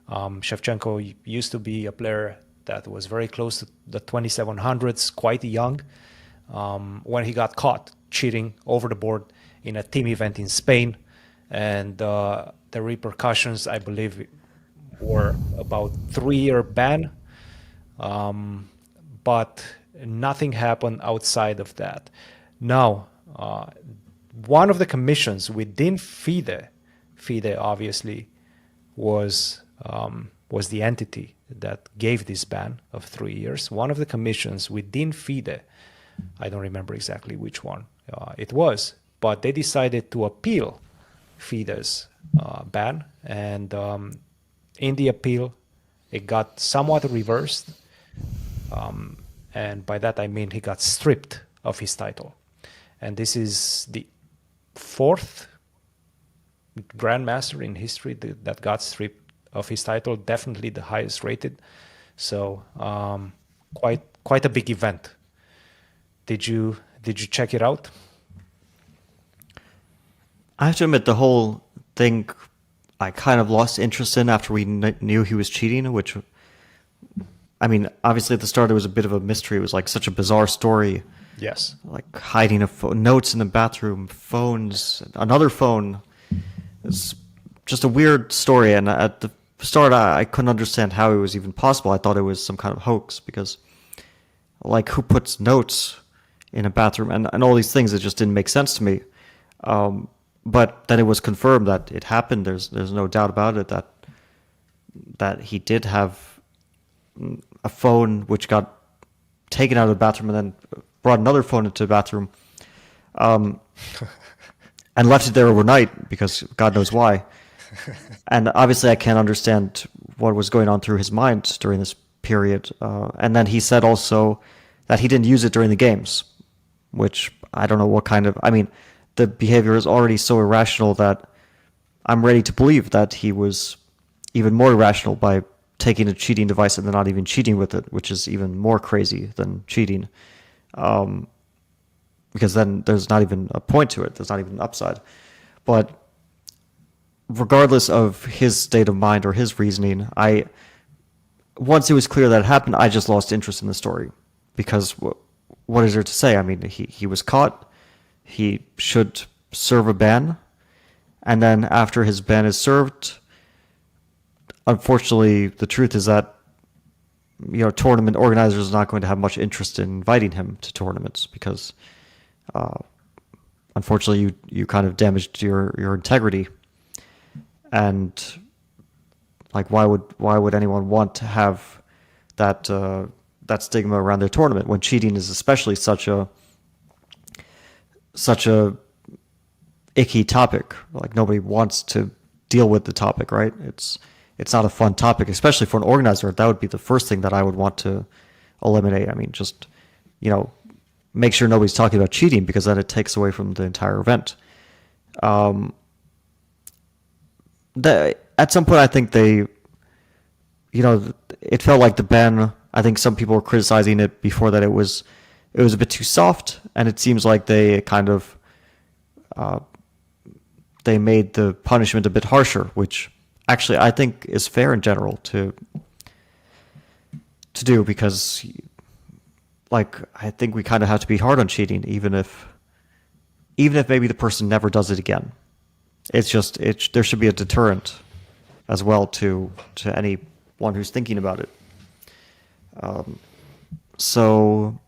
Shevchenko used to be a player that was very close to the 2700s, quite young, when he got caught cheating over the board in a team event in Spain. And the repercussions, I believe, were about 3-year ban. But nothing happened outside of that. Now, one of the commissions within FIDE, FIDE obviously was the entity that gave this ban of 3 years. One of the commissions within FIDE, I don't remember exactly which one it was, but they decided to appeal FIDE's ban, and in the appeal, it got somewhat reversed, and by that I mean he got stripped of his title. And this is the 4th grandmaster in history that got stripped of his title, definitely the highest rated. So quite a big event. Did you check it out? I have to admit, the whole thing I kind of lost interest in after we knew he was cheating, which, I mean, obviously at the start it was a bit of a mystery. It was like such a bizarre story. Yes. Like hiding notes in the bathroom, phones, another phone. It's just a weird story. And at the start, I couldn't understand how it was even possible. I thought it was some kind of hoax because, like, who puts notes in a bathroom and all these things? It just didn't make sense to me. But then it was confirmed that it happened. There's no doubt about it that he did have a phone which got taken out of the bathroom and then brought another phone into the bathroom, and left it there overnight because God knows why. And obviously I can't understand what was going on through his mind during this period. And then he said also that he didn't use it during the games, which I don't know what kind of, I mean, the behavior is already so irrational that I'm ready to believe that he was even more irrational by taking a cheating device and then not even cheating with it, which is even more crazy than cheating. Because then there's not even a point to it. There's not even an upside. But regardless of his state of mind or his reasoning, once it was clear that it happened, I just lost interest in the story. Because what is there to say? I mean, he was caught. He should serve a ban. And then after his ban is served, unfortunately, the truth is that, you know, tournament organizers are not going to have much interest in inviting him to tournaments because, unfortunately, you kind of damaged your integrity. And like, why would anyone want to have that stigma around their tournament when cheating is especially such a icky topic? Like, nobody wants to deal with the topic, right? It's not a fun topic, especially for an organizer. That would be the first thing that I would want to eliminate. I mean, just, you know, make sure nobody's talking about cheating because then it takes away from the entire event. At some point, I think it felt like the ban, I think some people were criticizing it before that it was a bit too soft, and it seems like they kind of, they made the punishment a bit harsher, which actually I think is fair in general to do, because like, I think we kind of have to be hard on cheating, even if maybe the person never does it again. It's just, there should be a deterrent as well to anyone who's thinking about it. So,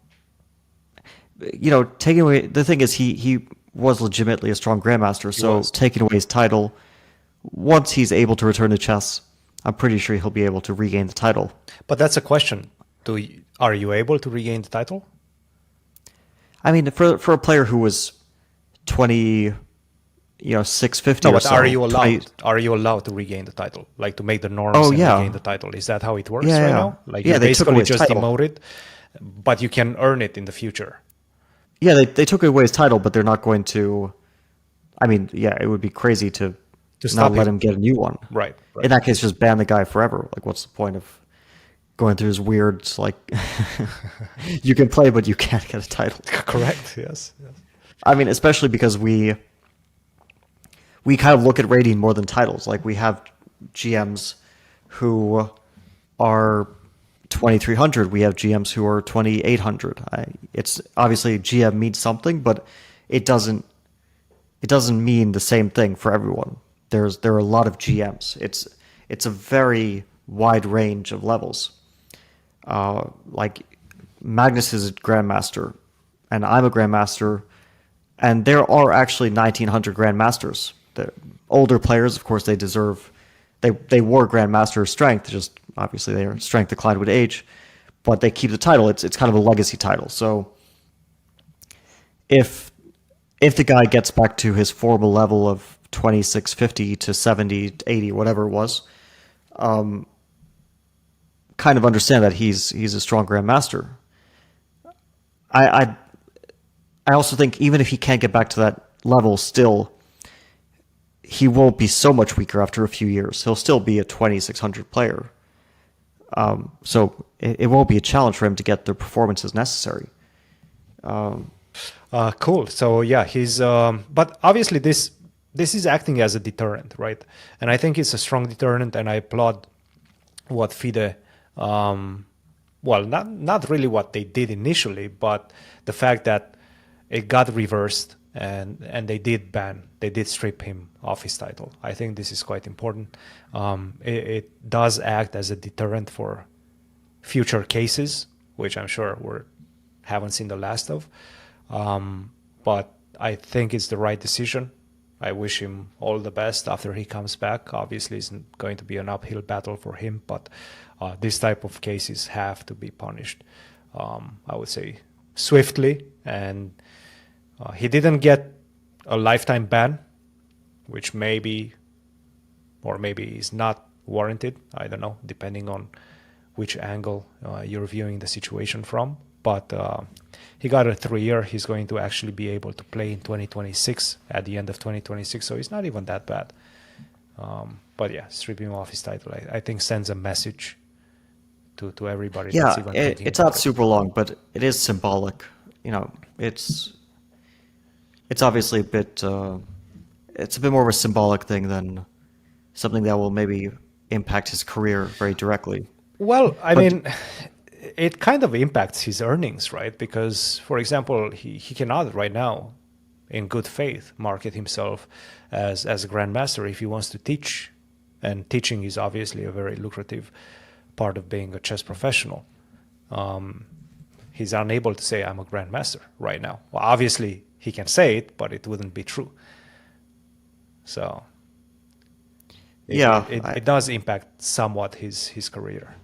you know, taking away, the thing is, he was legitimately a strong grandmaster, so taking away his title, once he's able to return to chess, I'm pretty sure he'll be able to regain the title. But that's a question. Are you able to regain the title? I mean, for a player who was 650 no, or but so. Are you allowed to regain the title? Like, to make the norms regain the title? Is that how it works now? Like, you're basically just demoted, but you can earn it in the future. Yeah, they took away his title, but they're not going to. I mean, yeah, it would be crazy to not let him get a new one. Right. In that case, just ban the guy forever. Like, what's the point of going through this weird, like, you can play, but you can't get a title? Correct, yes. I mean, especially because we kind of look at rating more than titles. Like, we have GMs who are 2,300. We have GMs who are 2,800. It's obviously GM means something, but it doesn't mean the same thing for everyone. There are a lot of GMs. It's a very wide range of levels. Like Magnus is a grandmaster, and I'm a grandmaster, and there are actually 1,900 grandmasters. The older players, of course, they wore grandmaster strength. Just obviously their strength declined with age, but they keep the title. It's kind of a legacy title. So if the guy gets back to his formal level of 2650 to 70, 80, whatever it was, kind of understand that he's a strong grandmaster. I also think even if he can't get back to that level, still he won't be so much weaker after a few years. He'll still be a 2,600 player. So it won't be a challenge for him to get the performances necessary. Cool. So yeah, he's. But obviously, this is acting as a deterrent, right? And I think it's a strong deterrent, and I applaud what FIDE. Well, not really what they did initially, but the fact that it got reversed and they did strip him of his title. I think this is quite important. It does act as a deterrent for future cases, which I'm sure we haven't seen the last of. But I think it's the right decision. I wish him all the best after he comes back. Obviously, it's going to be an uphill battle for him, but this type of cases have to be punished, I would say, swiftly. And he didn't get a lifetime ban, which maybe is not warranted. I don't know, depending on which angle you're viewing the situation from. But he got a 3-year. He's going to actually be able to play in 2026, at the end of 2026. So it's not even that bad. But yeah, stripping him off his title, I think sends a message to everybody. Yeah, that's even it's not super long, but it is symbolic. You know, it's obviously a bit it's a bit more of a symbolic thing than something that will maybe impact his career very directly. Well, I mean, it kind of impacts his earnings, right? Because, for example, he cannot right now, in good faith, market himself as a grandmaster if he wants to teach. And teaching is obviously a very lucrative part of being a chess professional. He's unable to say, I'm a grandmaster right now. Well, obviously, he can say it, but it wouldn't be true. So, Yeah, it does impact somewhat his career.